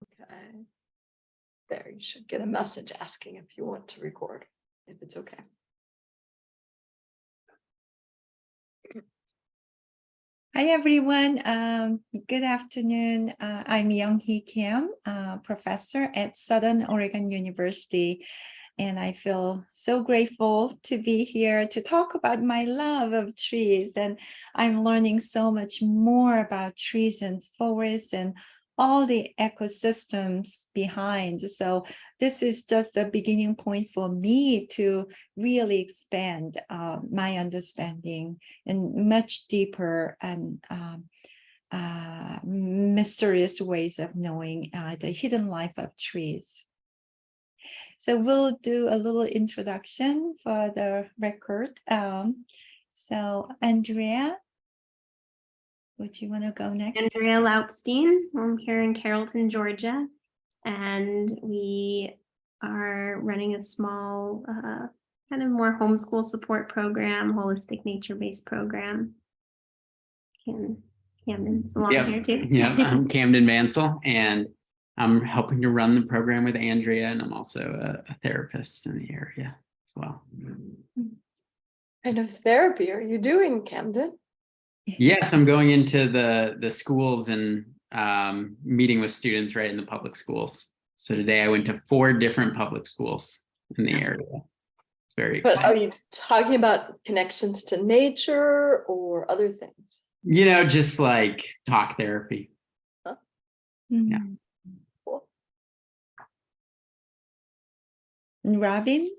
Okay. There, you should get a message asking if you want to record, if it's okay. Hi, everyone. Good afternoon. I'm Hee Kim, professor at Southern Oregon University, and I feel so grateful to be here to talk about my love of trees. And I'm learning so much more about trees and forests and all the ecosystems behind. So this is just a beginning point for me to really expand my understanding and much deeper and mysterious ways of knowing the hidden life of trees. So we'll do a little introduction for the record. So Andrea, would you want to go next? Andrea Laupstein. I'm here in Carrollton, Georgia, and we are running a small kind of more homeschool support program, holistic nature-based program. Camden's along here too. Yeah, I'm Camden Mansell, and I'm helping to run the program with Andrea, and I'm also a therapist in the area as well. What kind of therapy are you doing, Camden? Yes, I'm going into the schools and meeting with students right in the public schools. So today I went to 4 different public schools in the area. It's very exciting. But are you talking about connections to nature or other things? You know, just like talk therapy. Huh? Yeah. Cool. And Robin?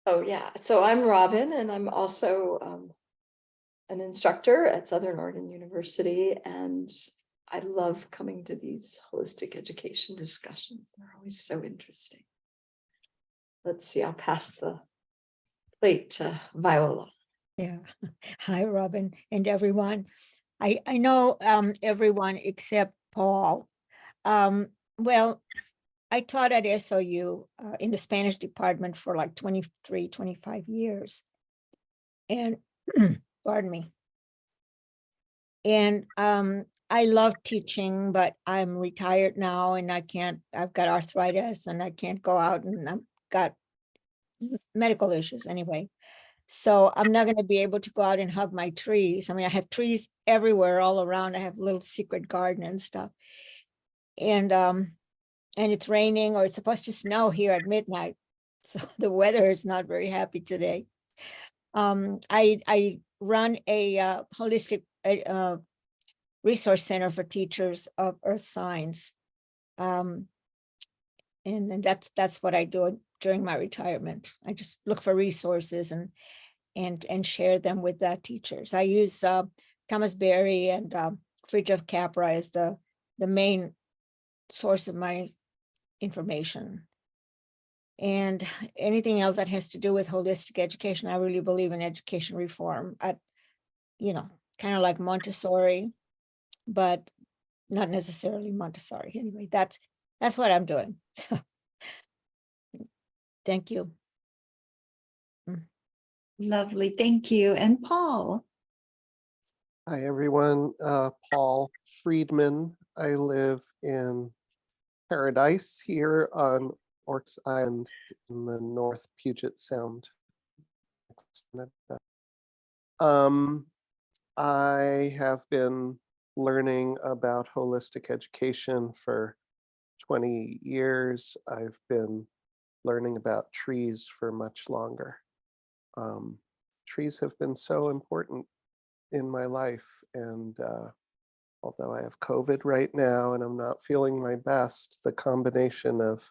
Oh, yeah. So I'm Robin, and I'm also an instructor at Southern Oregon University, and I love coming to these holistic education discussions. They're always so interesting. Let's see, I'll pass the plate to Viola. Yeah. Hi, Robin and everyone. I know everyone except Paul. Well, I taught at SOU in the Spanish department for like 23, 25 years. And pardon me. And I love teaching, but I'm retired now and I've got arthritis and I can't go out, and I've got medical issues anyway. So I'm not going to be able to go out and hug my trees. I mean, I have trees everywhere all around. I have a little secret garden and stuff. And it's raining, or it's supposed to snow here at midnight. So the weather is not very happy today. I run a holistic resource center for teachers of earth science. And that's what I do during my retirement. I just look for resources and share them with the teachers. I use Thomas Berry and Friedrich Capra as the main source of my information. And anything else that has to do with holistic education, I really believe in education reform. Kind of like Montessori, but not necessarily Montessori. Anyway, that's what I'm doing. So, thank you. Lovely, thank you. And Paul? Hi, everyone. Paul Friedman. I live in Paradise here on Orks Island in the North Puget Sound. I have been learning about holistic education for 20 years. I've been learning about trees for much longer. Trees have been so important in my life, and although I have COVID right now and I'm not feeling my best, the combination of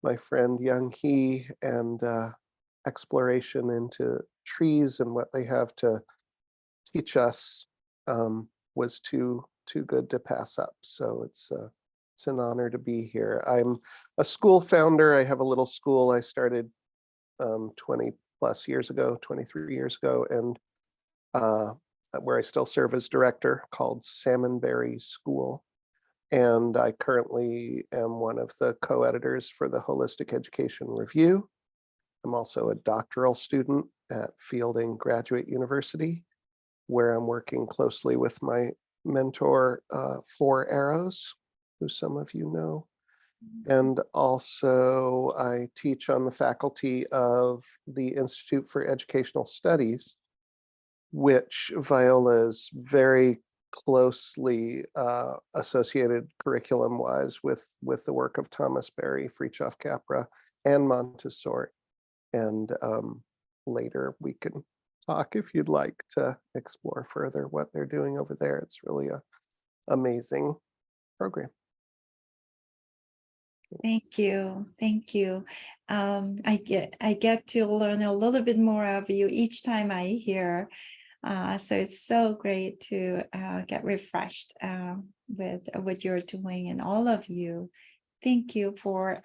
my friend Young Hee and exploration into trees and what they have to teach us was too good to pass up. So it's an honor to be here. I'm a school founder. I have a little school I started 20 plus years ago, 23 years ago, and where I still serve as director, called Salmonberry School. And I currently am one of the co-editors for the Holistic Education Review. I'm also a doctoral student at Fielding Graduate University, where I'm working closely with my mentor, Four Arrows, who some of you know. And also I teach on the faculty of the Institute for Educational Studies, which Viola is very closely associated curriculum-wise with the work of Thomas Berry, Fritjof Capra, and Montessori. And later we can talk if you'd like to explore further what they're doing over there. It's really a amazing program. Thank you. Thank you. I get to learn a little bit more of you each time I hear. So it's so great to get refreshed with what you're doing, and all of you. Thank you for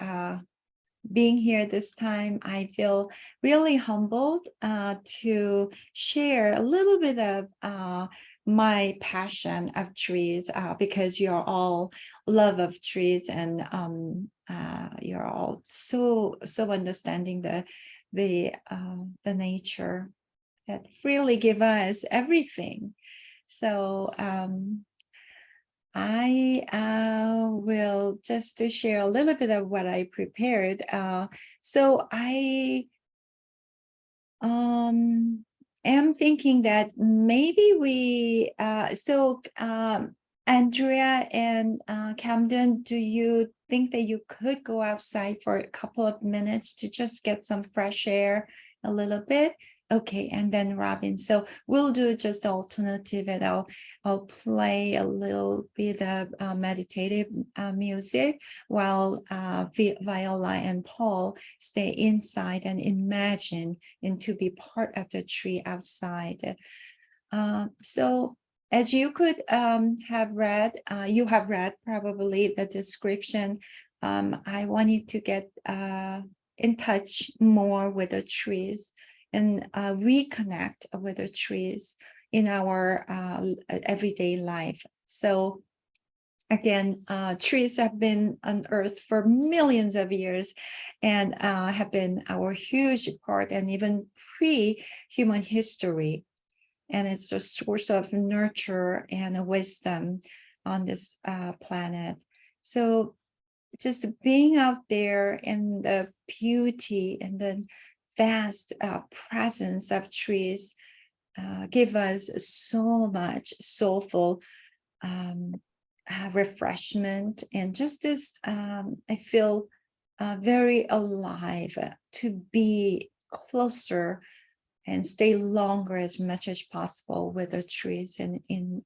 being here this time. I feel really humbled to share a little bit of my passion of trees, because you're all love of trees, and you're all so understanding the nature that freely give us everything. So I will just to share a little bit of what I prepared. So I am thinking that maybe we Andrea and Camden, do you think that you could go outside for a couple of minutes to just get some fresh air a little bit? Okay, and then Robin. So we'll do just alternative, and I'll play a little bit of meditative music while Viola and Paul stay inside and imagine and to be part of the tree outside. So as you could have read, you have read probably the description. I wanted to get in touch more with the trees and reconnect with the trees in our everyday life. So again, trees have been on Earth for millions of years and have been our huge part, and even pre-human history. And it's a source of nurture and wisdom on this planet. So just being out there in the beauty and the vast presence of trees give us so much soulful refreshment, and just this I feel very alive to be closer and stay longer as much as possible with the trees and in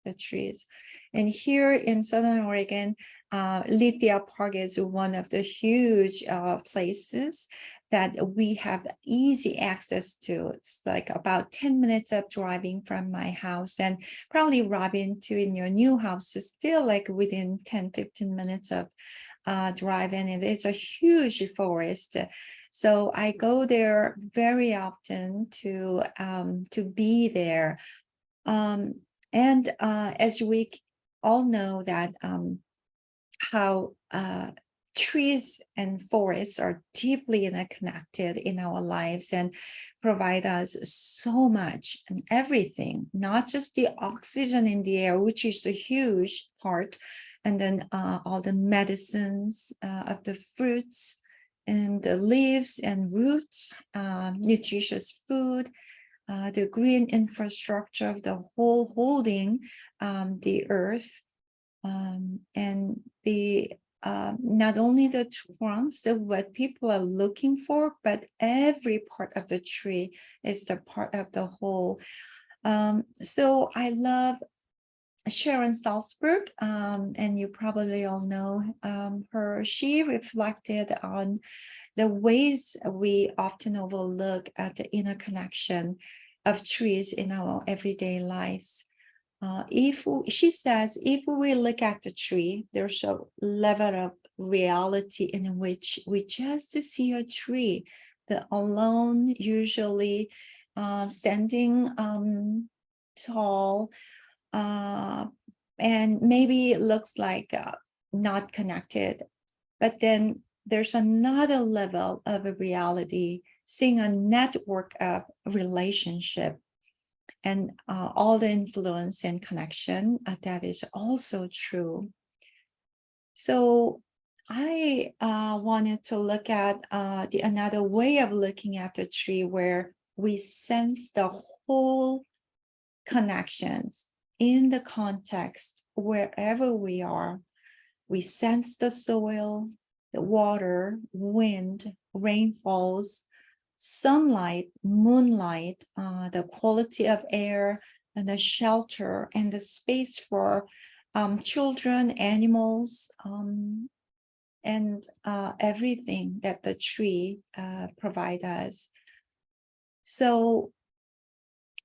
the trees. And here in Southern Oregon, Lithia Park is one of the huge places that we have easy access to. It's like about 10 minutes of driving from my house, and probably Robin too, in your new house is still like within 10-15 minutes of drive, and it's a huge forest. So I go there very often to be there. And as we all know that how trees and forests are deeply interconnected in our lives and provide us so much and everything, not just the oxygen in the air, which is a huge part, and then all the medicines of the fruits and the leaves and roots, nutritious food, the green infrastructure of the whole holding the earth, and the not only the trunks of what people are looking for, but every part of the tree is the part of the whole. So I love Sharon Salzberg, and you probably all know her. She reflected on the ways we often overlook at the interconnection of trees in our everyday lives. She says, if we look at the tree, there's a level of reality in which we just see a tree, the alone, usually standing tall, and maybe it looks like not connected, but then there's another level of a reality, seeing a network of relationship and all the influence and connection that is also true. So I wanted to look at another way of looking at the tree where we sense the whole connections in the context wherever we are. We sense the soil, the water, wind, rainfalls, sunlight, moonlight, the quality of air, and the shelter and the space for children, animals, and everything that the tree provide us. So,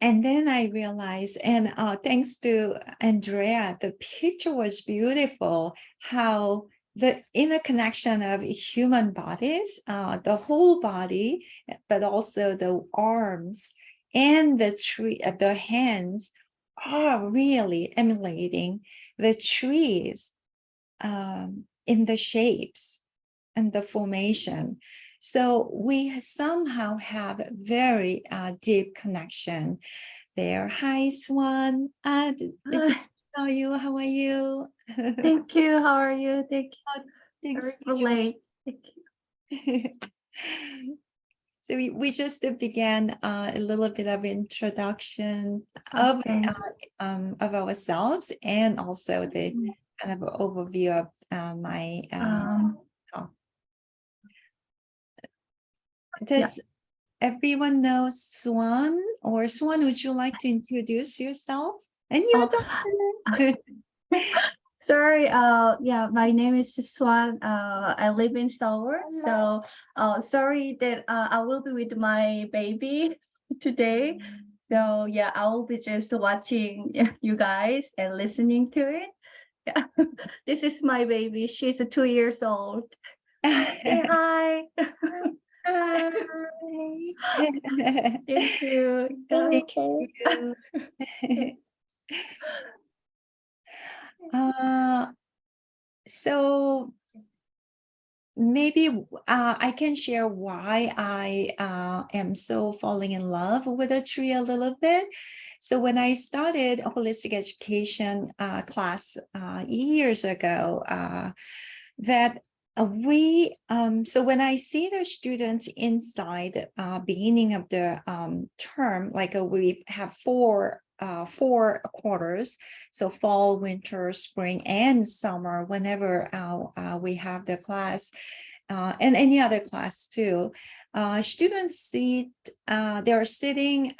and then I realized, and thanks to Andrea, the picture was beautiful, how the interconnection of human bodies, the whole body, but also the arms and the tree, the hands are really emulating the trees in the shapes and the formation. So we somehow have a very deep connection there. Hi, Swan. Did you saw you? How are you? Thank you. How are you? Thank you. Thanks Sorry for for late. Thank you. So we just began a little bit of introduction of Okay. ourselves, and also the kind of overview of my talk. Does everyone know Swan? Or Swan, would you like to introduce yourself? And you don't. Sorry. Yeah, my name is Swan. I live in Seoul. So, sorry that I will be with my baby today. So yeah, I will be just watching you guys and listening to it. Yeah. This is my baby. She's 2 years old. Say hi. Hi. Thank you. Thank you. So maybe I can share why I am so falling in love with a tree a little bit. So when I started a holistic education class years ago, that we so when I see the students inside beginning of the term, like we have four quarters, so fall, winter, spring, and summer, whenever we have the class, and any other class too. Students they're sitting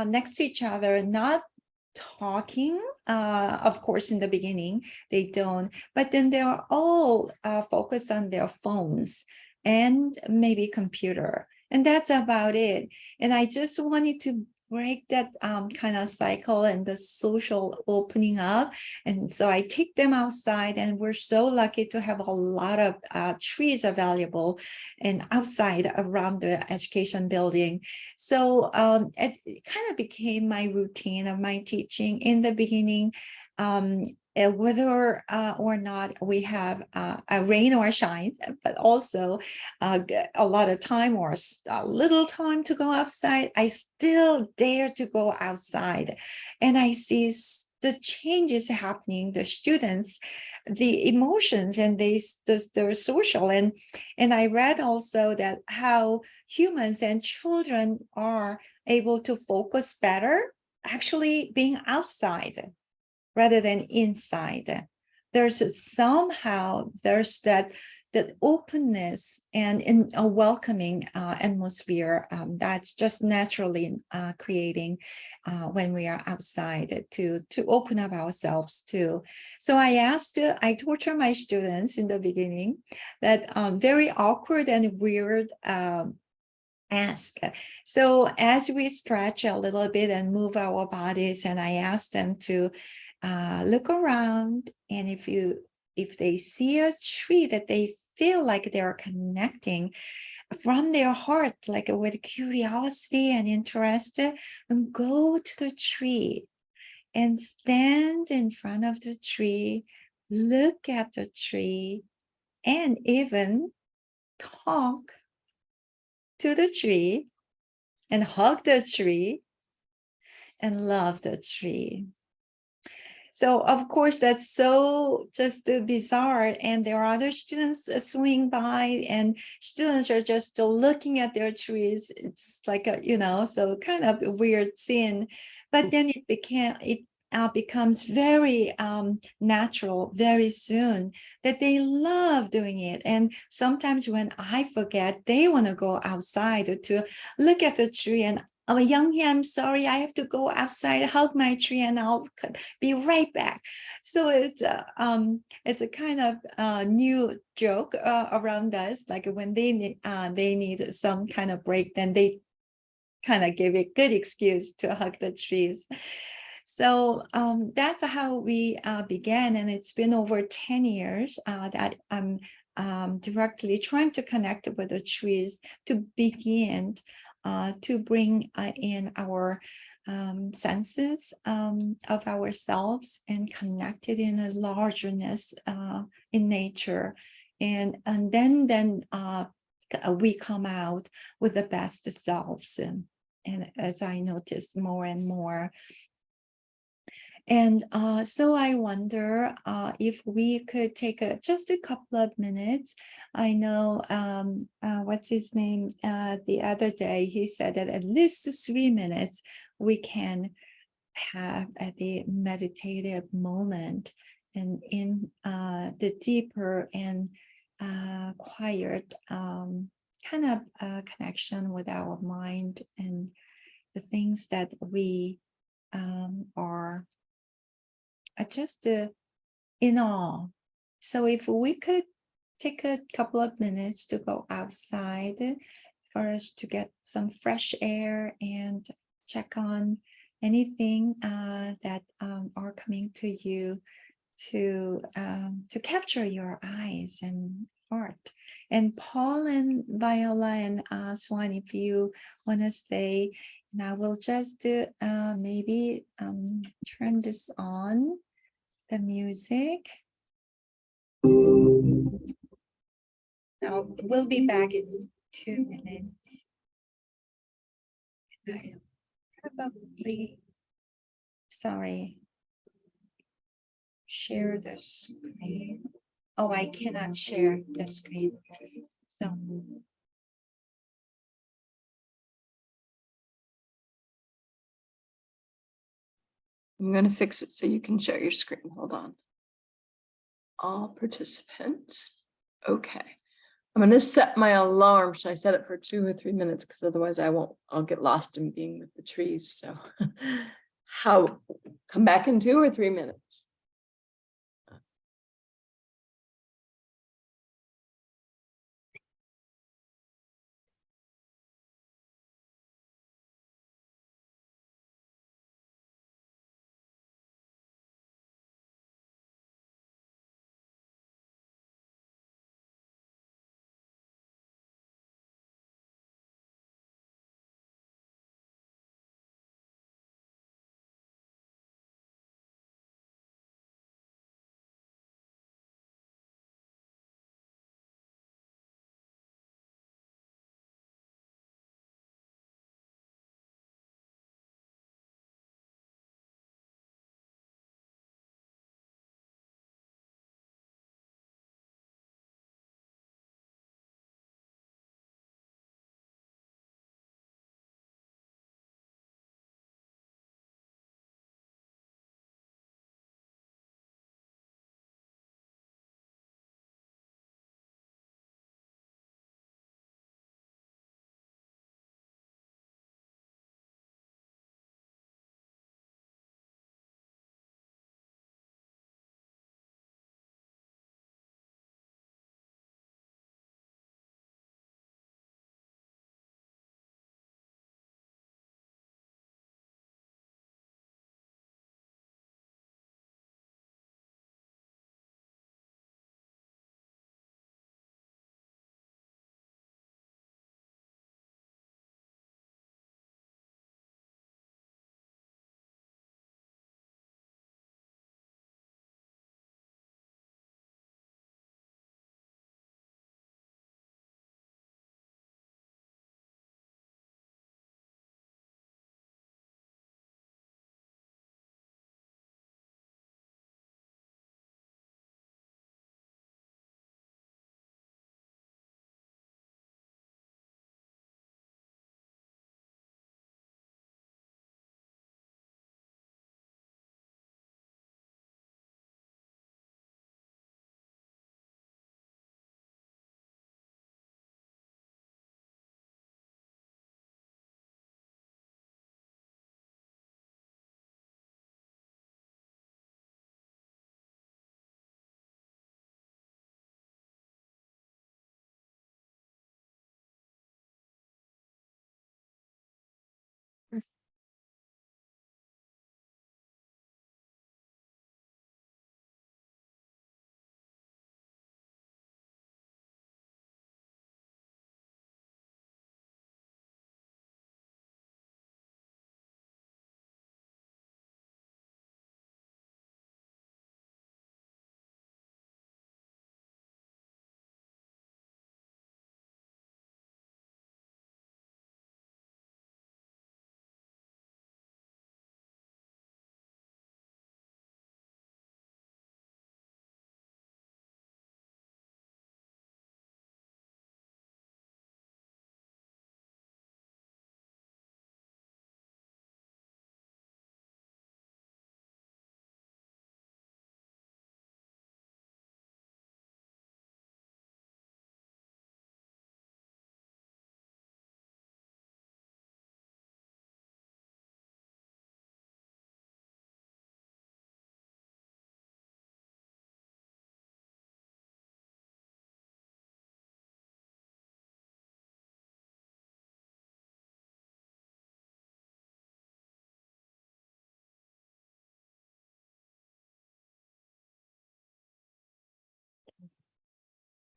next to each other, not talking. Of course, in the beginning, they don't, but then they are all focused on their phones and maybe computer. And that's about it. And I just wanted to break that kind of cycle and the social opening up. And so I take them outside, and we're so lucky to have a lot of trees available and outside around the education building. So it kind of became my routine of my teaching in the beginning. Whether or not we have a rain or shine, but also a lot of time or a little time to go outside, I still dare to go outside. And I see the changes happening, the students, the emotions, and they're social. And I read also that how humans and children are able to focus better actually being outside rather than inside. There's that openness and in a welcoming atmosphere that's just naturally creating when we are outside to open up ourselves too. So I torture my students in the beginning that very awkward and weird ask. So as we stretch a little bit and move our bodies, and I ask them to look around, and if they see a tree that they feel like they're connecting from their heart, like with curiosity and interest, and go to the tree and stand in front of the tree, look at the tree, and even talk to the tree and hug the tree and love the tree. So of course, that's so just bizarre. And there are other students swing by, and students are just looking at their trees. It's like a, so kind of a weird scene. But then it becomes very natural very soon, that they love doing it. And sometimes when I forget, they want to go outside to look at the tree, and oh, Young-hee, I'm sorry, I have to go outside, hug my tree, and I'll be right back. So it's a kind of new joke around us. Like when they need some kind of break, then they kind of give a good excuse to hug the trees. So that's how we began, and it's been over 10 years that I'm directly trying to connect with the trees to begin to bring in our senses of ourselves and connected in a largeness in nature, and then we come out with the best selves, and as I noticed more and more. And so I wonder if we could take just a couple of minutes. I know, what's his name? The other day, he said that at least 3 minutes we can have at the meditative moment, and in the deeper and quiet kind of connection with our mind and the things that we are just in awe. So if we could take a couple of minutes to go outside for us to get some fresh air and check on anything that are coming to you to capture your eyes and heart. And Paul and Viola and Swan, if you want to stay, and I will just maybe turn this on, the music. Now we'll be back in 2 minutes. I probably, sorry, share the screen. Oh, I cannot share the screen. So I'm going to fix it so you can share your screen. Hold on. All participants. Okay. I'm going to set my alarm. Should I set it for 2 or 3 minutes? Because otherwise I'll get lost in being with the trees. So come back in 2 or 3 minutes.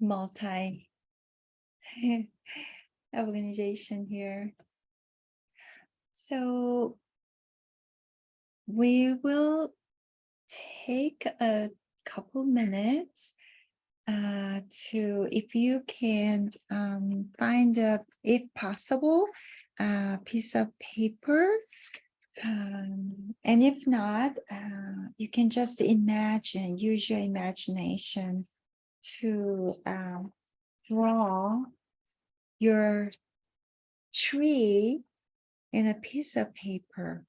multi organization here. So we will take a couple minutes to, if you can find if possible, a piece of paper. And if not, you can just imagine, use your imagination to draw your tree in a piece of paper.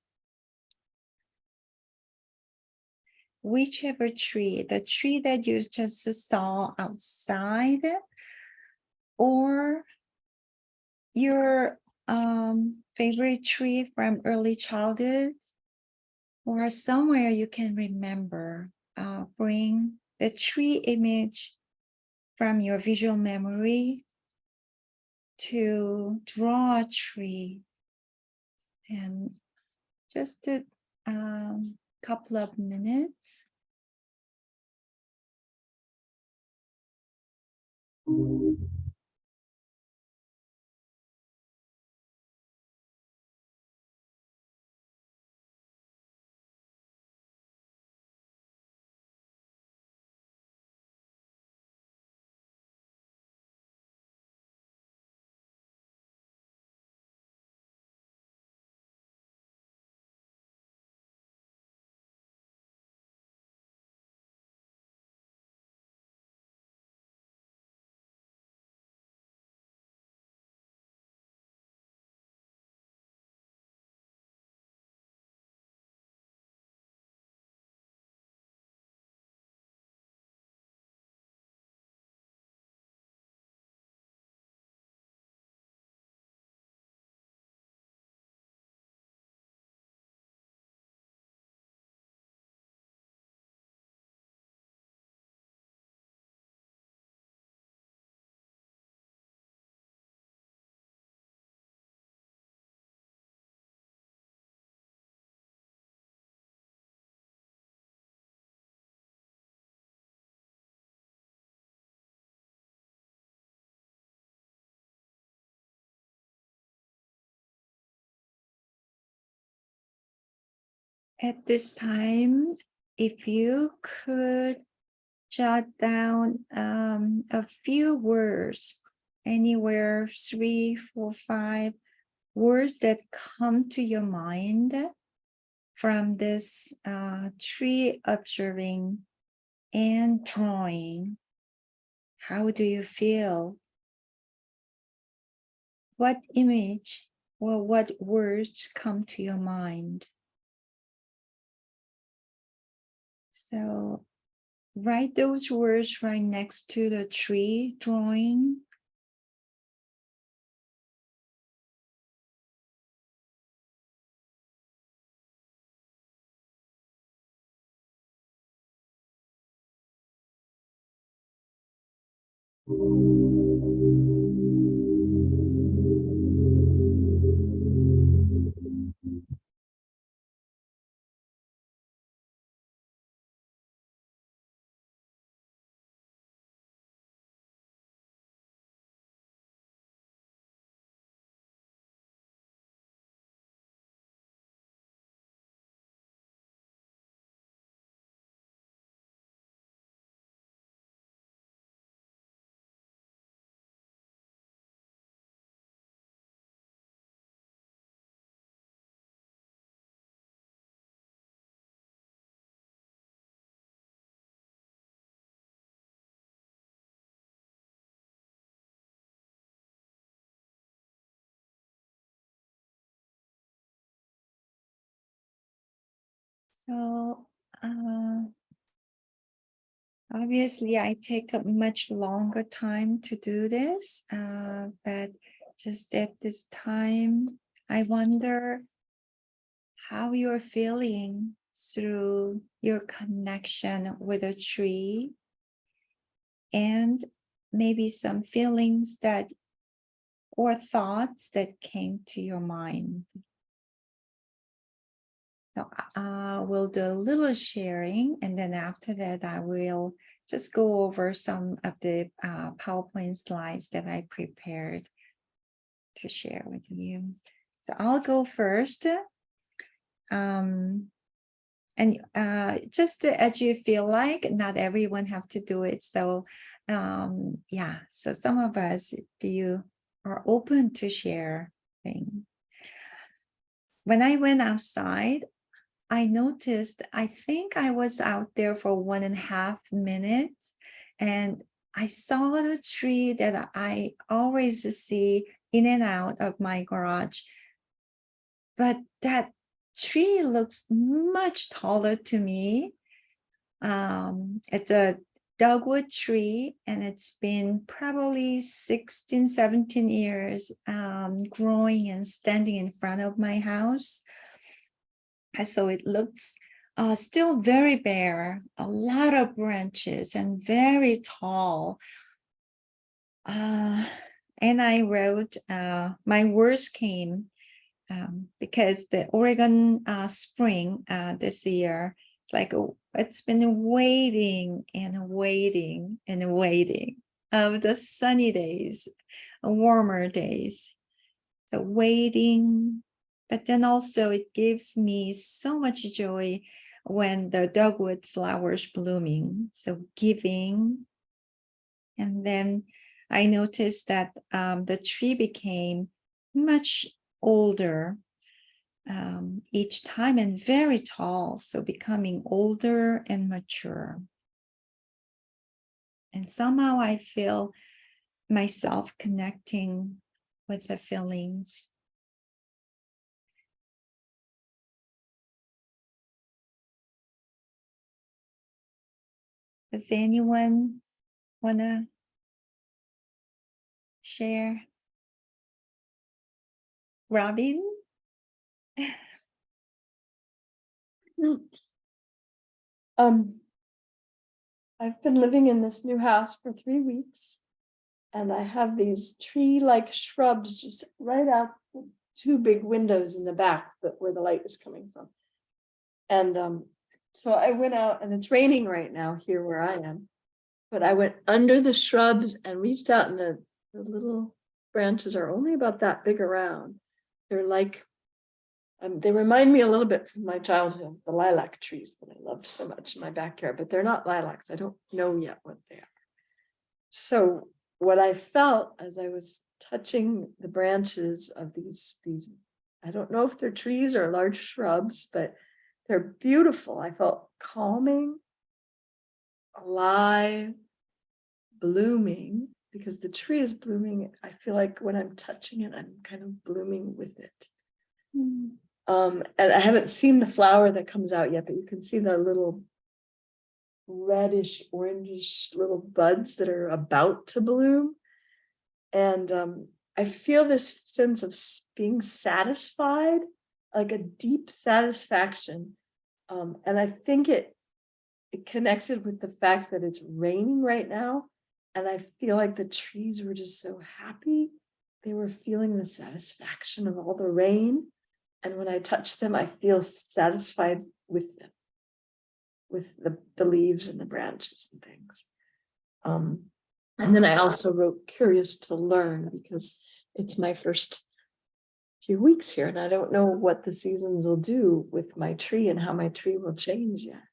Whichever tree, the tree that you just saw outside, or your favorite tree from early childhood, or somewhere you can remember. Bring the tree image from your visual memory to draw a tree, and just a couple of minutes. At this time, if you could jot down a few words, anywhere 3, 4, 5 words that come to your mind from this tree observing and drawing. How do you feel? What image or what words come to your mind? So write those words right next to the tree drawing. So obviously I take a much longer time to do this, but just at this time, I wonder how you're feeling through your connection with a tree, and maybe some feelings that or thoughts that came to your mind. So we'll do a little sharing, and then after that I will just go over some of the PowerPoint slides that I prepared to share with you. So I'll go first. And just as you feel like, not everyone have to do it. So yeah, so some of us, if you are open to sharing. When I went outside, I noticed, I think I was out there for 1.5 minutes, and I saw the tree that I always see in and out of my garage. But that tree looks much taller to me. It's a dogwood tree, and it's been probably 16, 17 years growing and standing in front of my house. And so it looks still very bare, a lot of branches and very tall. And I wrote, my words came because the Oregon spring this year, it's like, it's been waiting and waiting and waiting of the sunny days, warmer days. So waiting, but then also it gives me so much joy when the dogwood flowers blooming. So giving. And then I noticed that the tree became much older each time and very tall, so becoming older and mature. And somehow I feel myself connecting with the feelings. Does anyone want to share? Robin? I've been living in this new house for 3 weeks, and I have these tree-like shrubs just right out the 2 big windows in the back where the light was coming from. And so I went out, and it's raining right now here where I am, but I went under the shrubs and reached out, and the little branches are only about that big around. They're like, they remind me a little bit from my childhood, the lilac trees that I loved so much in my backyard, but they're not lilacs. I don't know yet what they are. So what I felt as I was touching the branches of these, I don't know if they're trees or large shrubs, but they're beautiful. I felt calming, alive, blooming, because the tree is blooming. I feel like when I'm touching it, I'm kind of blooming with it. And I haven't seen the flower that comes out yet, but you can see the little reddish, orangish little buds that are about to bloom. And I feel this sense of being satisfied, like a deep satisfaction. And I think it connected with the fact that it's raining right now. And I feel like the trees were just so happy. They were feeling the satisfaction of all the rain. And when I touch them, I feel satisfied with them, with the leaves and the branches and things. And then I also wrote curious to learn, because it's my first few weeks here, and I don't know what the seasons will do with my tree and how my tree will change yet.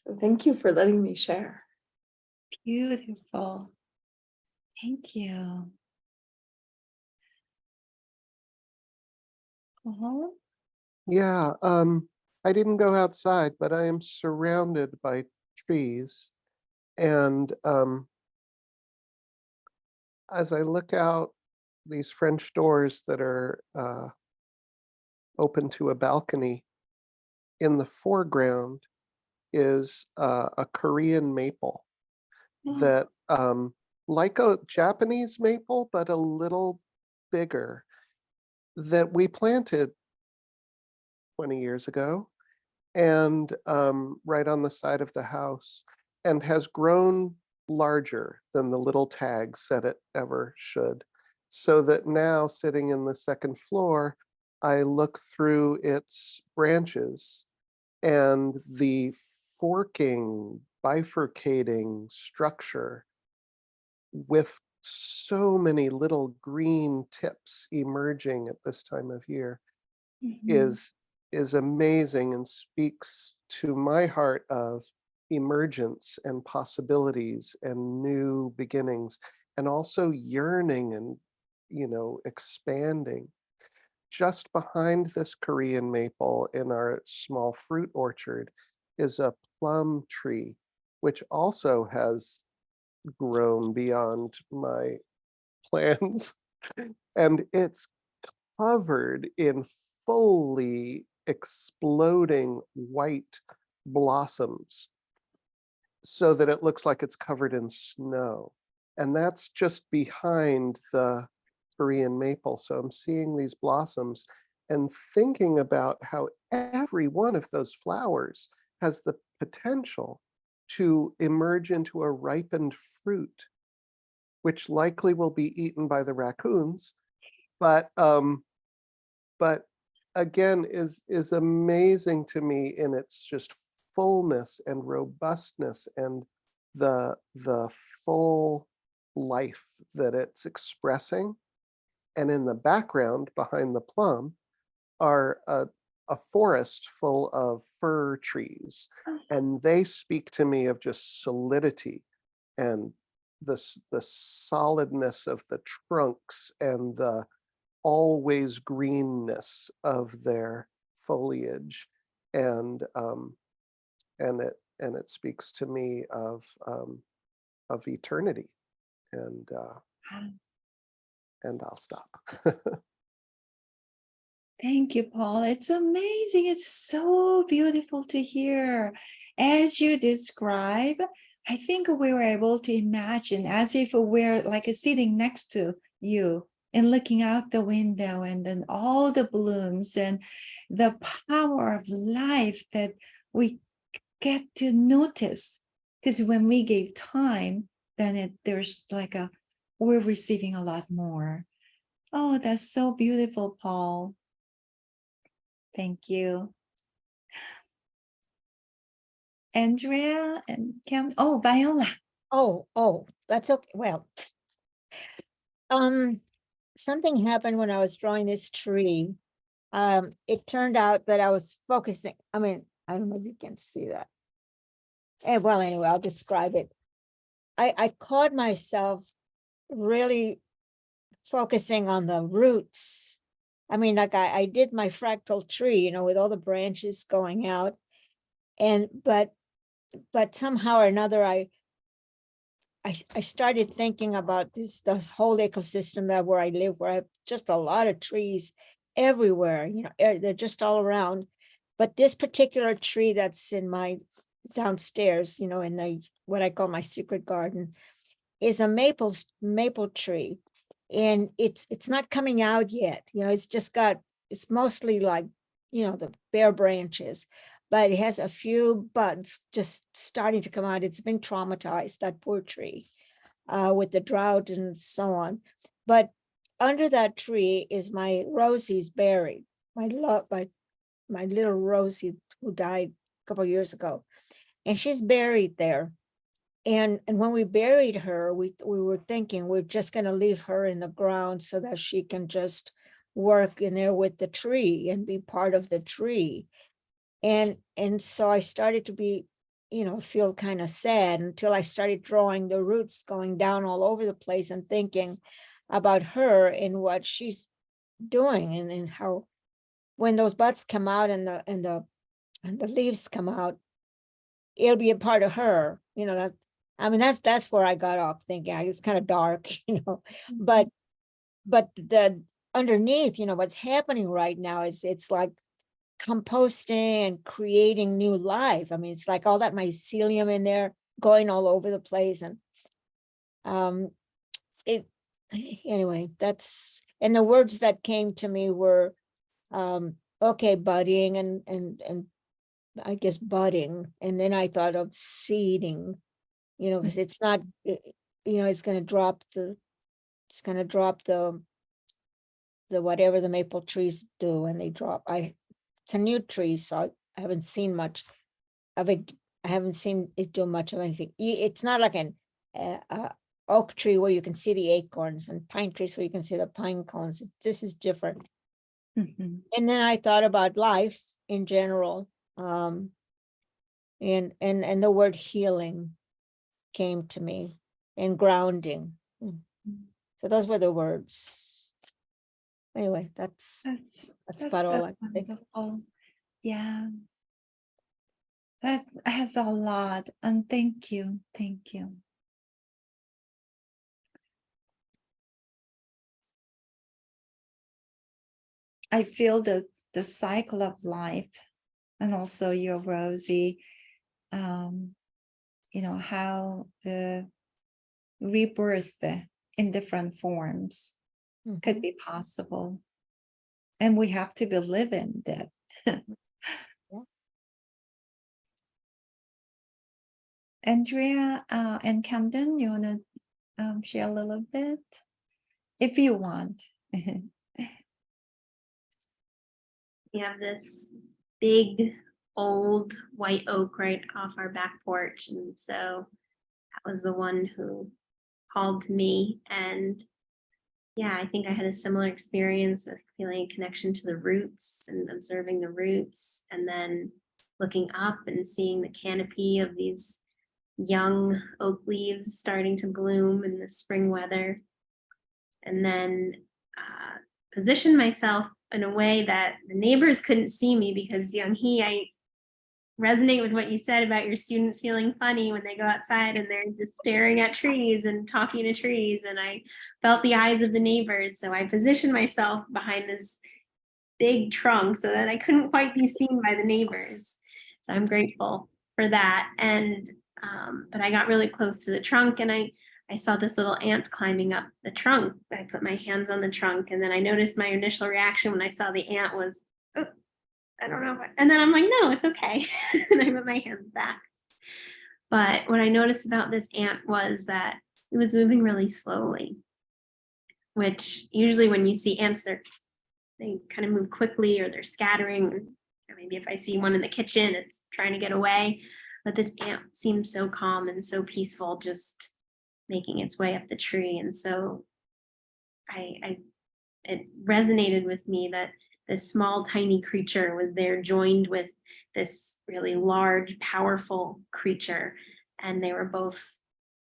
So thank you for letting me share. Beautiful. Thank you. Yeah, I didn't go outside, but I am surrounded by trees. And as I look out these French doors that are open to a balcony, in the foreground is a Korean maple that, like a Japanese maple, but a little bigger, that we planted 20 years ago, and right on the side of the house, and has grown larger than the little tag said it ever should. So that now, sitting in the second floor, I look through its branches, and the forking bifurcating structure with so many little green tips emerging at this time of year is amazing and speaks to my heart of emergence and possibilities and new beginnings, and also yearning and, expanding. Just behind this Korean maple in our small fruit orchard is a plum tree, which also has grown beyond my plans. And it's covered in fully exploding white blossoms so that it looks like it's covered in snow. And that's just behind the Korean maple. So I'm seeing these blossoms and thinking about how every one of those flowers has the potential to emerge into a ripened fruit, which likely will be eaten by the raccoons, but again is amazing to me in its just fullness and robustness and the full life that it's expressing. And in the background behind the plum are a forest full of fir trees, and they speak to me of just solidity and the solidness of the trunks and the always greenness of their foliage, and it speaks to me of eternity, and I'll stop. Thank you, Paul. It's amazing. It's so beautiful to hear. As you describe, I think we were able to imagine as if we're like sitting next to you and looking out the window, and then all the blooms and the power of life that we get to notice. Because when we gave time, then there's like we're receiving a lot more. Oh, that's so beautiful, Paul. Thank you. Andrea and Kim. Oh, Viola. Oh, that's okay. Well, something happened when I was drawing this tree. It turned out that I was focusing. I mean, I don't know if you can see that. Well, anyway, I'll describe it. I caught myself really focusing on the roots. I mean, like I did my fractal tree, with all the branches going out. But somehow or another, I started thinking about the whole ecosystem where I live, where I have just a lot of trees everywhere, they're just all around. But this particular tree that's in my downstairs, in the what I call my secret garden, is a maple tree. And it's not coming out yet. It's mostly like, the bare branches, but it has a few buds just starting to come out. It's been traumatized, that poor tree, with the drought and so on. But under that tree is my Rosie's buried. My little Rosie, who died a couple of years ago, and she's buried there. And when we buried her, we were thinking we're just going to leave her in the ground so that she can just work in there with the tree and be part of the tree. And so I started to be, feel kind of sad until I started drawing the roots going down all over the place and thinking about her and what she's doing, and how when those buds come out and the leaves come out, it'll be a part of her. That's where I got off thinking. It's kind of dark, but the underneath, what's happening right now is it's like composting and creating new life. I mean, it's like all that mycelium in there going all over the place. And anyway, and the words that came to me were, okay, budding and I guess budding. And then I thought of seeding, because it's not, it's going to drop the whatever the maple trees do, and they drop. It's a new tree, so I haven't seen much of it I haven't seen it do much of anything. It's not like an oak tree where you can see the acorns and pine trees where you can see the pine cones. This is different. Mhm. And then I thought about life in general. And the word healing came to me, and grounding. So those were the words. Anyway, that's That's about all so I can think. wonderful. Yeah. That has a lot. And thank you. Thank you. I feel the cycle of life, and also your Rosie, how the rebirth in different forms could be possible. And we have to believe in that. Andrea and Camden, you want to share a little bit? If you want. We have this big old white oak right off our back porch. And so that was the one who called to me. And yeah, I think I had a similar experience with feeling a connection to the roots and observing the roots, and then looking up and seeing the canopy of these young oak leaves starting to bloom in the spring weather. And then position myself in a way that the neighbors couldn't see me, because Young Hee, I resonate with what you said about your students feeling funny when they go outside and they're just staring at trees and talking to trees. And I felt the eyes of the neighbors. So I positioned myself behind this big trunk so that I couldn't quite be seen by the neighbors. So I'm grateful for that. And but I got really close to the trunk, and I saw this little ant climbing up the trunk. I put my hands on the trunk, and then I noticed my initial reaction when I saw the ant was, oh, I don't know. And then I'm like, no, it's okay. And I put my hands back. But what I noticed about this ant was that it was moving really slowly, which usually when you see ants, they kind of move quickly, or they're scattering. Or maybe if I see one in the kitchen, it's trying to get away. But this ant seemed so calm and so peaceful, just making its way up the tree. And so it resonated with me that this small, tiny creature was there joined with this really large, powerful creature. And they were both,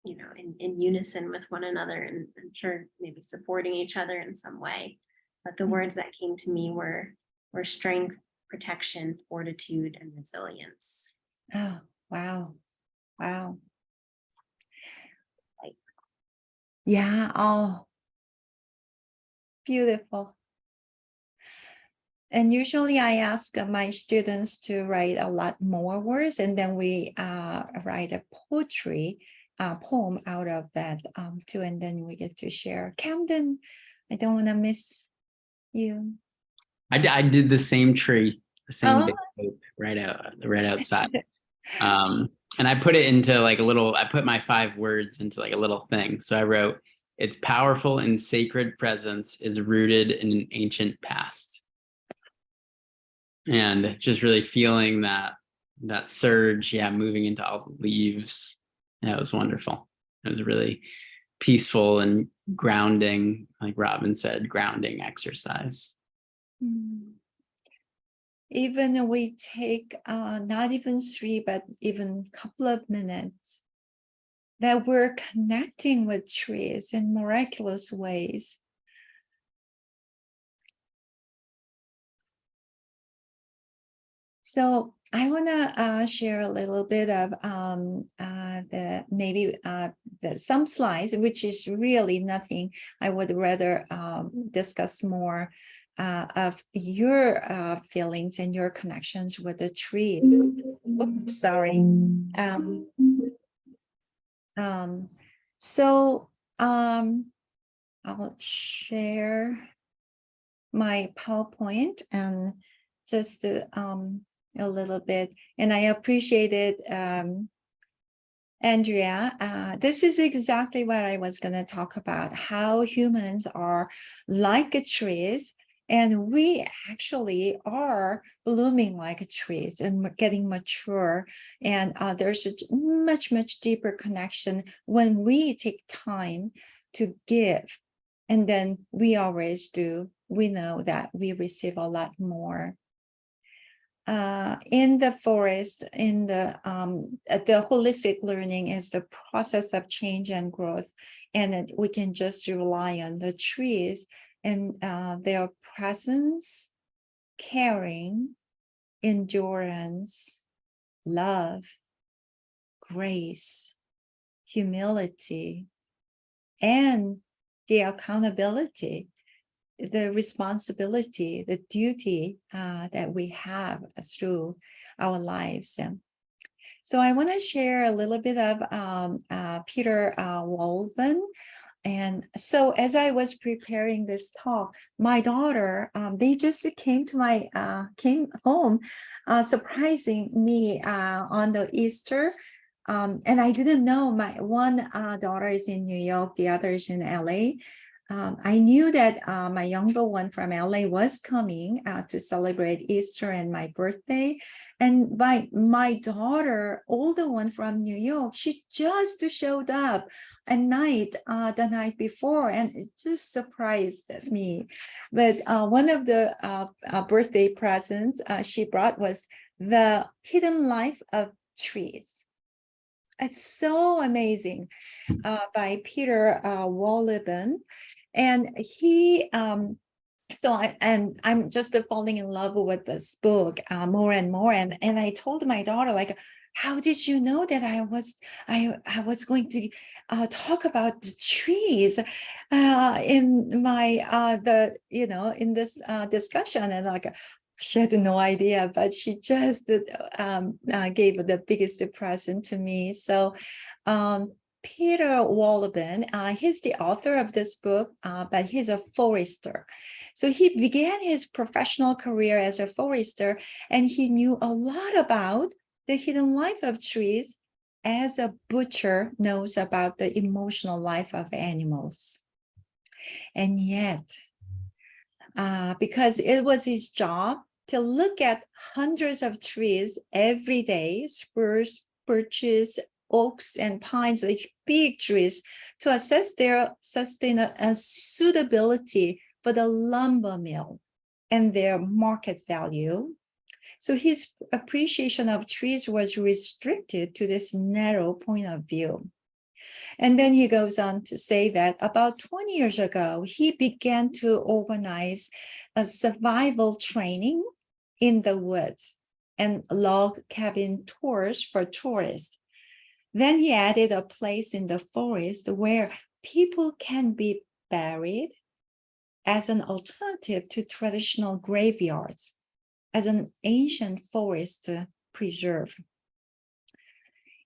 in unison with one another, and I'm sure maybe supporting each other in some way. But the words that came to me were strength, protection, fortitude, and resilience. Oh, wow. Wow. Yeah. Oh, beautiful. And usually I ask my students to write a lot more words, and then we write a poem out of that too, and then we get to share. Camden, I don't want to miss you. I did the same tree, the same Oh. big oak right outside. And I put it into like I put my 5 words into like a little thing. So I wrote, its powerful and sacred presence is rooted in an ancient past. And just really feeling that surge, moving into all the leaves. It was wonderful. It was really peaceful and grounding, like Robin said, grounding exercise. Even we take not even 3, but even a couple of minutes, that we're connecting with trees in miraculous ways. So I want to share a little bit of some slides, which is really nothing. I would rather discuss more of your feelings and your connections with the trees. Oops, sorry. So I'll share my PowerPoint and just a little bit. And I appreciated Andrea. This is exactly what I was going to talk about, how humans are like trees, And we actually are blooming like trees and getting mature. And there's a much, much deeper connection when we take time to give. And then we always do. We know that we receive a lot more. In the forest, in the holistic learning is the process of change and growth, and we can just rely on the trees and their presence, caring, endurance, love, grace, humility, and the accountability, the responsibility, the duty that we have through our lives. So I want to share a little bit of Peter Waldman. And so as I was preparing this talk, my daughter, they just came home, surprising me on the Easter. And I didn't know my one daughter is in New York, the other is in LA. I knew that my younger one from LA was coming to celebrate Easter and my birthday. And my daughter, older one from New York, she just showed up at night, the night before, and it just surprised me. But one of the birthday presents she brought was The Hidden Life of Trees. It's so amazing, by Peter Waldman. And he, I'm just falling in love with this book more and more. And I told my daughter, like, how did you know that I was going to talk about the trees in my in this discussion? And like, she had no idea, but she just gave the biggest present to me. So Peter Waldman, he's the author of this book, but he's a forester. So he began his professional career as a forester, and he knew a lot about the hidden life of trees as a butcher knows about the emotional life of animals. And yet, because it was his job to look at hundreds of trees every day, spruce, birches, oaks, and pines, like big trees, to assess their suitability for the lumber mill and their market value. So his appreciation of trees was restricted to this narrow point of view. And then he goes on to say that about 20 years ago, he began to organize a survival training in the woods and log cabin tours for tourists. Then he added a place in the forest where people can be buried as an alternative to traditional graveyards, as an ancient forest preserve.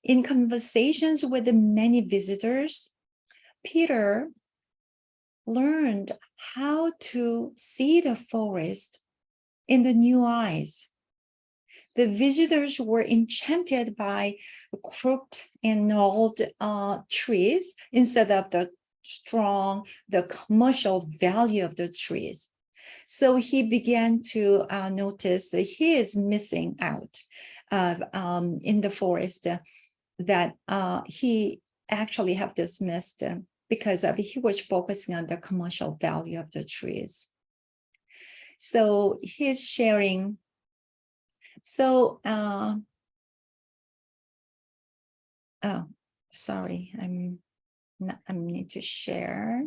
In conversations with many visitors, Peter learned how to see the forest in the new eyes. The visitors were enchanted by crooked and gnarled trees instead of the commercial value of the trees. So he began to notice that he is missing out in the forest that he actually have dismissed because he was focusing on the commercial value of the trees. So he's sharing. So, oh, sorry, I need to share.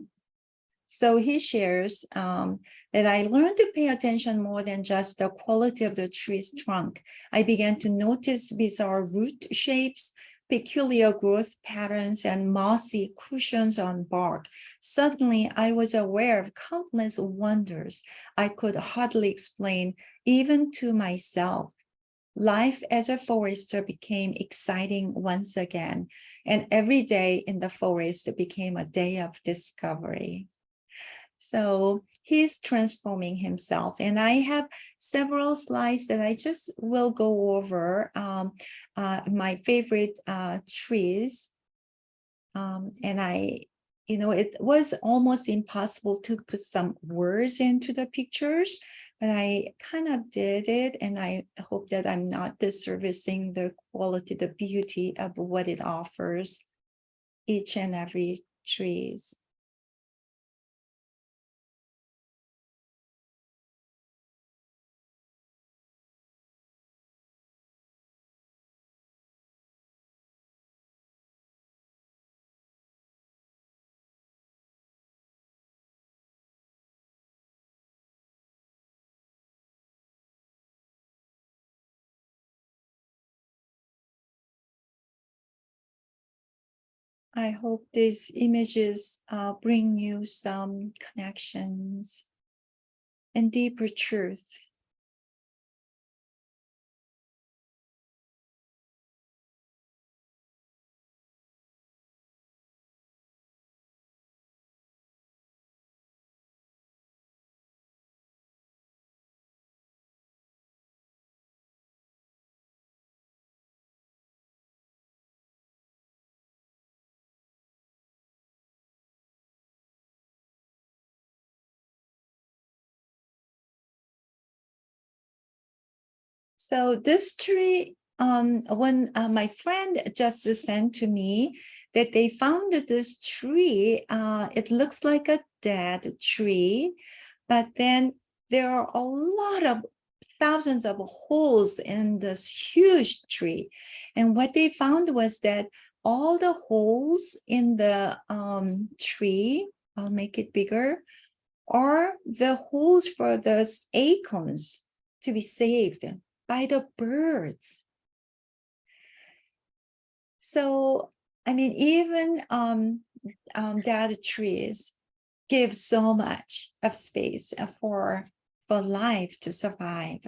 So he shares that I learned to pay attention more than just the quality of the tree's trunk. I began to notice bizarre root shapes, peculiar growth patterns, and mossy cushions on bark. Suddenly, I was aware of countless wonders I could hardly explain, even to myself. Life as a forester became exciting once again, and every day in the forest became a day of discovery. So he's transforming himself, and I have several slides that I just will go over. My favorite trees, and I it was almost impossible to put some words into the pictures, but I kind of did it, and I hope that I'm not disservicing the quality, the beauty of what it offers, each and every trees. I hope these images bring you some connections and deeper truth. So this tree, when my friend just sent to me that they found this tree, it looks like a dead tree, but then there are a lot of thousands of holes in this huge tree. And what they found was that all the holes in the tree, I'll make it bigger, are the holes for the acorns to be saved by the birds. So, I mean, even dead trees give so much of space for life to survive.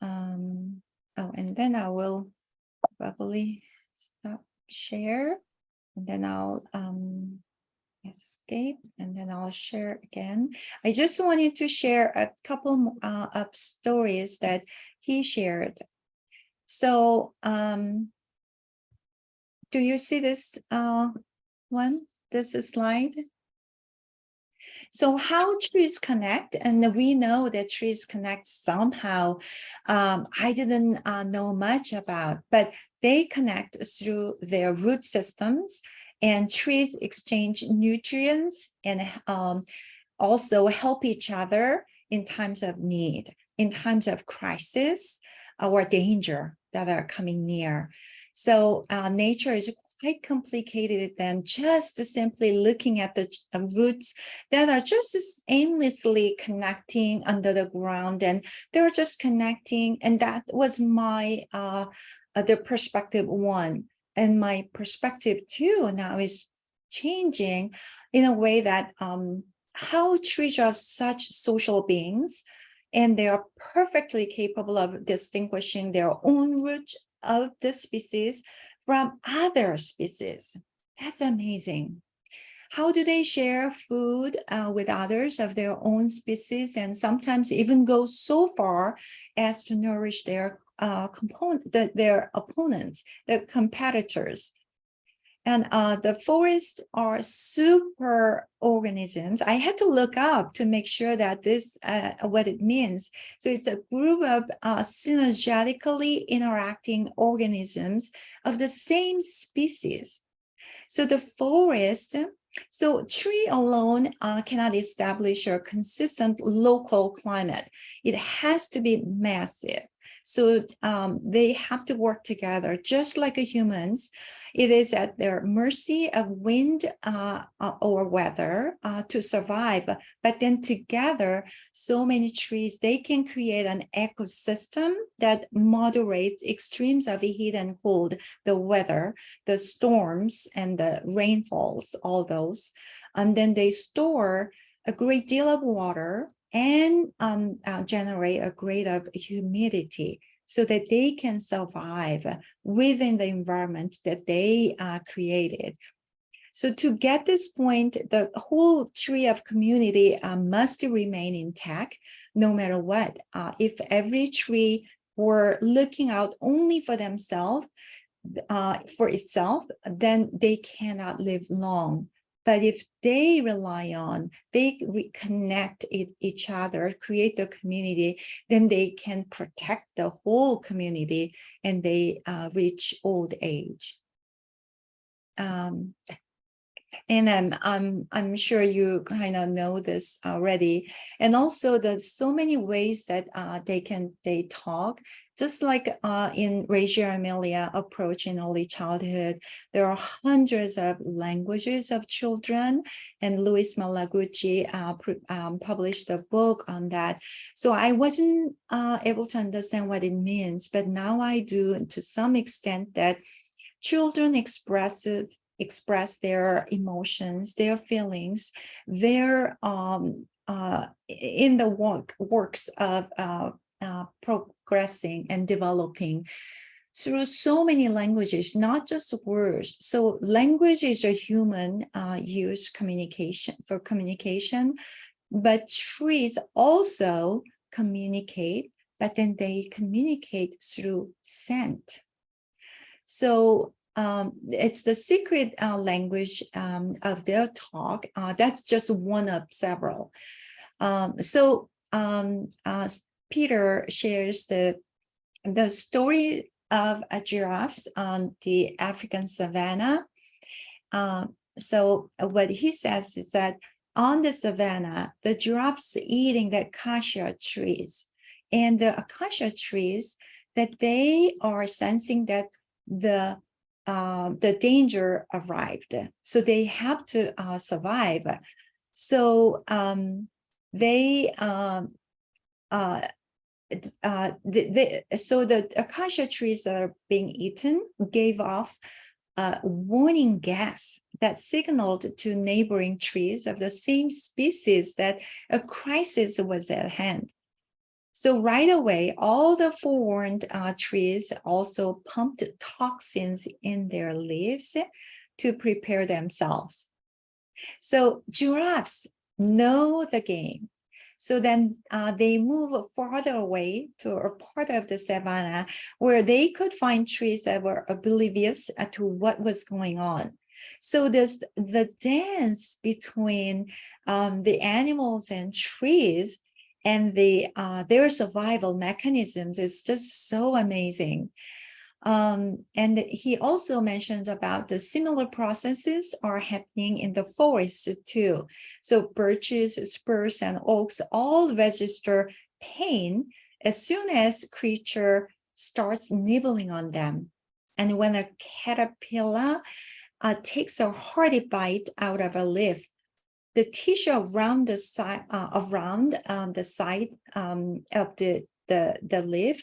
Oh, and then I will probably stop share, and then I'll escape, and then I'll share again. I just wanted to share a couple of stories that he shared. So do you see this one, this slide? So how trees connect, and we know that trees connect somehow. I didn't know much about, but they connect through their root systems, and trees exchange nutrients and also help each other in times of need, in times of crisis or danger that are coming near. So nature is quite complicated than just simply looking at the roots that are just aimlessly connecting under the ground, and they're just connecting. And that was my the perspective one, and my perspective two now is changing in a way that how trees are such social beings, and they are perfectly capable of distinguishing their own roots of the species from other species. That's amazing. How do they share food with others of their own species, and sometimes even go so far as to nourish their their opponents, the competitors? And the forests are super organisms. I had to look up to make sure that this, what it means. So it's a group of synergetically interacting organisms of the same species. So the forest, so tree alone cannot establish a consistent local climate. It has to be massive. So they have to work together, just like humans. It is at their mercy of wind or weather to survive. But then together, so many trees, they can create an ecosystem that moderates extremes of heat and cold, the weather, the storms, and the rainfalls, all those. And then they store a great deal of water and generate a great of humidity, so that they can survive within the environment that they created. So to get this point, the whole tree of community must remain intact no matter what. If every tree were looking out only for themselves, for itself, then they cannot live long. But if they rely on, they reconnect each other, create the community, then they can protect the whole community and they reach old age. And I'm sure you kind of know this already. And also there's so many ways that they talk. Just like in Reggio Emilia approach in early childhood, there are hundreds of languages of children, and Luis Malaguchi published a book on that. So I wasn't able to understand what it means, but now I do to some extent, that children express their emotions, their feelings, their in the works of progressing and developing through so many languages, not just words. So language is a human use for communication, but trees also communicate, but then they communicate through scent. So it's the secret language of their talk. That's just one of several. Peter shares the story of giraffes on the African savanna. So what he says is that on the savanna, the giraffes eating the acacia trees, and the acacia trees, that they are sensing that the danger arrived, so they have to survive. So so the acacia trees that are being eaten gave off a warning gas that signaled to neighboring trees of the same species that a crisis was at hand. So right away, all the forewarned trees also pumped toxins in their leaves to prepare themselves. So giraffes know the game. So then they move farther away to a part of the savanna where they could find trees that were oblivious to what was going on. So the dance between the animals and trees and their survival mechanisms is just so amazing. And he also mentioned about the similar processes are happening in the forest too. So birches, spruce, and oaks all register pain as soon as creature starts nibbling on them. And when a caterpillar takes a hearty bite out of a leaf, the tissue around the side of the leaf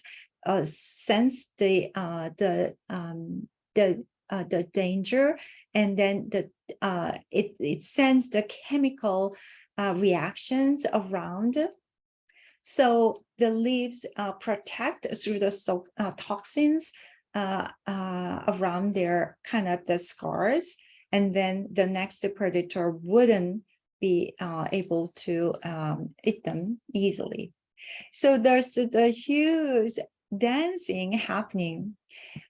sense the danger, and then it sends the chemical reactions around. So the leaves protect through the toxins around their kind of the scars, and then the next predator wouldn't be able to eat them easily. So there's the huge dancing happening.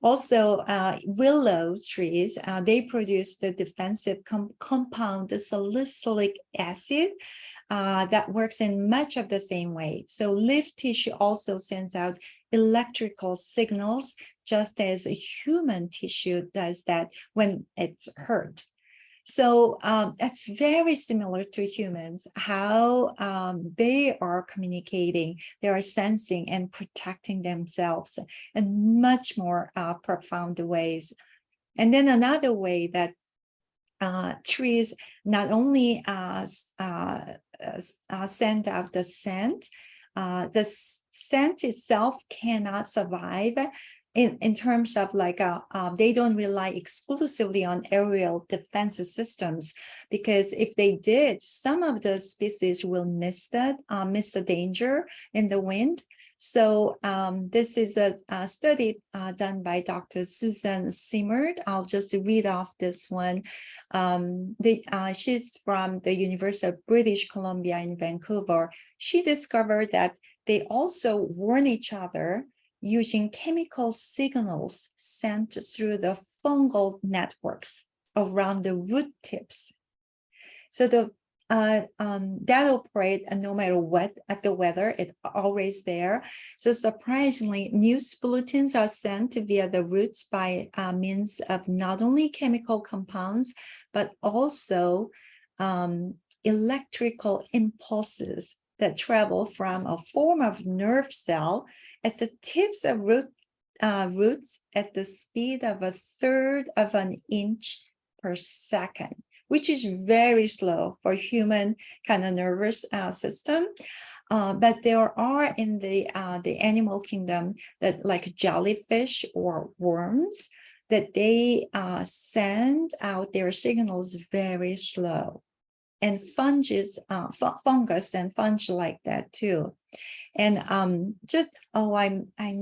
Also, willow trees, they produce the defensive compound salicylic acid that works in much of the same way. So leaf tissue also sends out electrical signals, just as human tissue does that when it's hurt. So that's very similar to humans, how they are communicating, they are sensing and protecting themselves in much more profound ways. And then another way that trees not only send out the scent itself cannot survive in terms of like they don't rely exclusively on aerial defense systems, because if they did, some of the species will miss the danger in the wind. So this is a study done by Dr. Susan Simard. I'll just read off this one. She's from the University of British Columbia in Vancouver. She discovered that they also warn each other using chemical signals sent through the fungal networks around the root tips. So that operate no matter what at the weather, it's always there. So surprisingly, news bulletins are sent via the roots by means of not only chemical compounds, but also electrical impulses that travel from a form of nerve cell at the tips of roots at the speed of 1/3 of an inch per second, which is very slow for human kind of nervous system. But there are in the animal kingdom that like jellyfish or worms that they send out their signals very slow. And fungus and fungi like that too. And I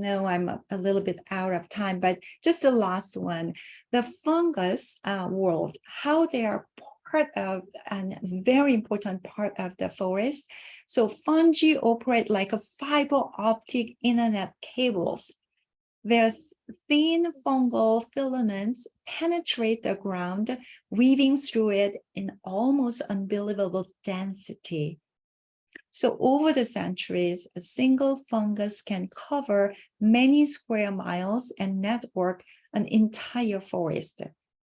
know I'm a little bit out of time, but just the last one, the fungus world, how they are part of a very important part of the forest. So fungi operate like a fiber optic internet cables. Their thin fungal filaments penetrate the ground, weaving through it in almost unbelievable density. So over the centuries, a single fungus can cover many square miles and network an entire forest.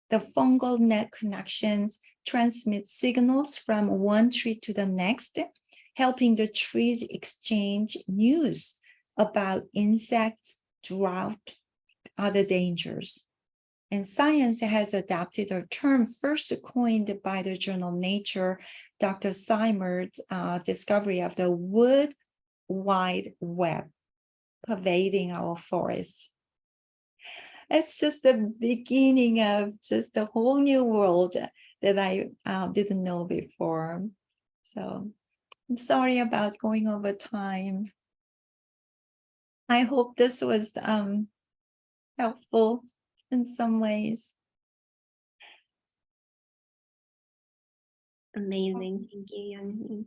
The fungal net connections transmit signals from one tree to the next, helping the trees exchange news about insects, drought, other dangers. And science has adopted a term first coined by the journal Nature, Dr. Seimert's discovery of the wood wide web pervading our forests. It's just the beginning of just a whole new world that I didn't know before. So I'm sorry about going over time. I hope this was helpful in some ways. Amazing. Thank you, Young-hee.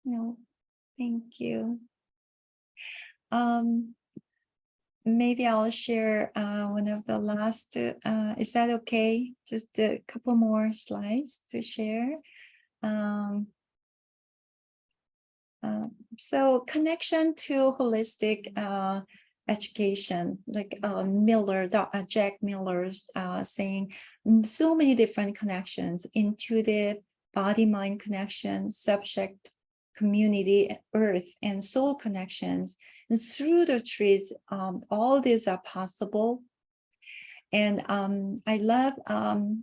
No, thank you. Maybe I'll share one of the last, is that okay? Just a couple more slides to share. So connection to holistic education, like Jack Miller's saying so many different connections, intuitive, body-mind connection, subject, community, earth, and soul connections. And through the trees, all these are possible. And I love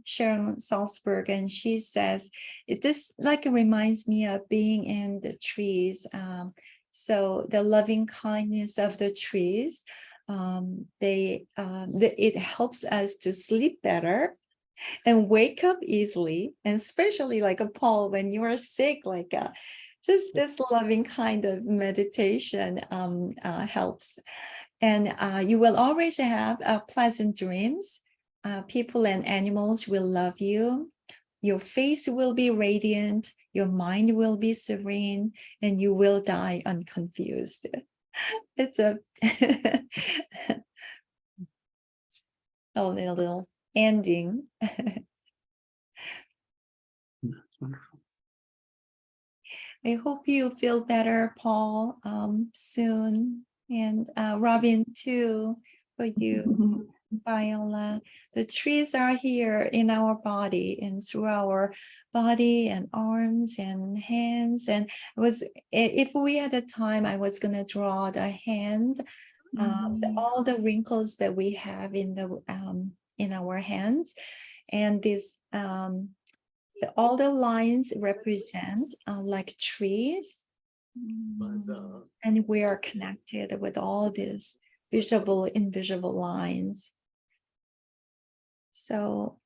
Sharon Salzberg, and she says, this like reminds me of being in the trees. So the loving kindness of the trees, it helps us to sleep better and wake up easily, and especially like a Paul, when you are sick, like just this loving kind of meditation helps. And you will always have pleasant dreams. People and animals will love you. Your face will be radiant. Your mind will be serene, and you will die unconfused. It's a little ending. That's wonderful. I hope you feel better, Paul, soon. And Robin, too, for you, Viola. The trees are here in our body and through our body and arms and hands. And if we had the time, I was going to draw the hand, all the wrinkles that we have in our hands. And this all the lines represent like trees. And we are connected with all these visible, invisible lines. So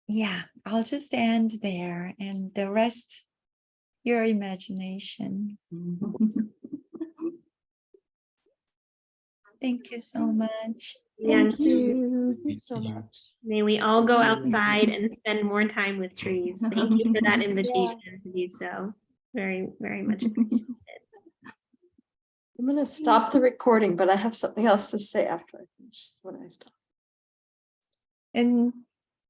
yeah, I'll just end there, and the rest, your imagination. Thank you so much. Thank you so much. May we all go outside and spend more time with trees. Thank you for that invitation to do so. Very, very much appreciated. I'm gonna stop the recording, but I have something else to say after I finish when I stop. And